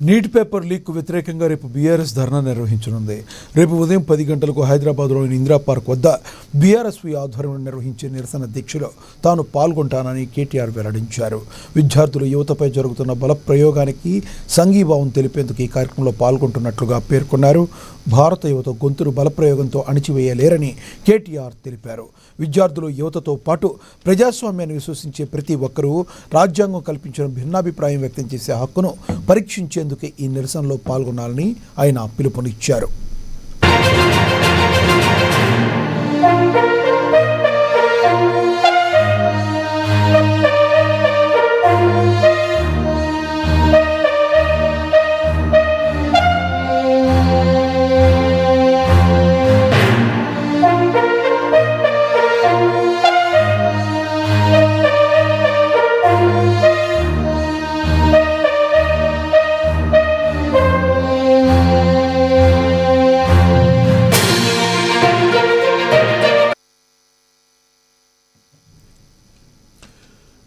Neat paper leak వ్యతిరేకంగా రేపు BRS ధర్నా నిర్వహించనుంది. రేపు ఉదయం 10 గంటలకు హైదరాబాద్లోని ఇందిరా పార్క్ వద్ద బీఆర్ఎస్వి ఆధ్వర్యంలో నిర్వహించే నిరసన దీక్షలో తాను పాల్గొంటానని కేటీఆర్ వెల్లడించారు. విద్యార్థులు యువతపై జరుగుతున్న బల ప్రయోగానికి సంఘీభావం తెలిపేందుకు ఈ కార్యక్రమంలో పాల్గొంటున్నట్లుగా పేర్కొన్నారు. భారత యువత గొంతును బలప్రయోగంతో అణిచివేయలేరని కేటీఆర్ తెలిపారు. విద్యార్థులు యువతతో పాటు ప్రజాస్వామ్యాన్ని విశ్వసించే ప్రతి ఒక్కరూ రాజ్యాంగం కల్పించిన భిన్నాభిప్రాయం వ్యక్తం చేసే హక్కును పరీక్షించేందుకే ఈ నిరసనలో పాల్గొనాలని ఆయన పిలుపునిచ్చారు.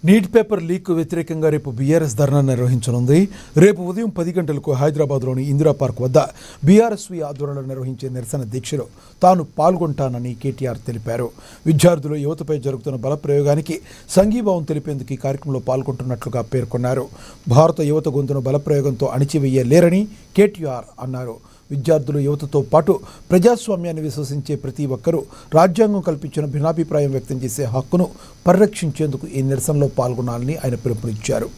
నీట్ పేపర్ లీక్ వ్యతిరేకంగా రేపు బీఆర్ఎస్ ధర్నా నిర్వహించనుంది. రేపు ఉదయం 10 గంటలకు హైదరాబాద్లోని ఇందిరా పార్క్ వద్ద బీఆర్ఎస్వి ఆధ్వర్యంలో నిర్వహించే నిరసన దీక్షలో తాను పాల్గొంటానని కేటీఆర్ తెలిపారు. విద్యార్థులు యువతపై జరుగుతున్న బల ప్రయోగానికి సంఘీభావం తెలిపేందుకు ఈ కార్యక్రమంలో పాల్గొంటున్నట్లుగా పేర్కొన్నారు. భారత యువత గొంతును బలప్రయోగంతో అణిచివేయలేరని కేటీఆర్ అన్నారు. విద్యార్థులు యువతతో పాటు ప్రజాస్వామ్యాన్ని విశ్వసించే ప్రతి ఒక్కరూ రాజ్యాంగం కల్పించిన భిన్నాభిప్రాయం వ్యక్తం చేసే హక్కును పరిరక్షించేందుకు ఈ నిరసనలో పాల్గొనాలని ఆయన పిలుపునిచ్చారు.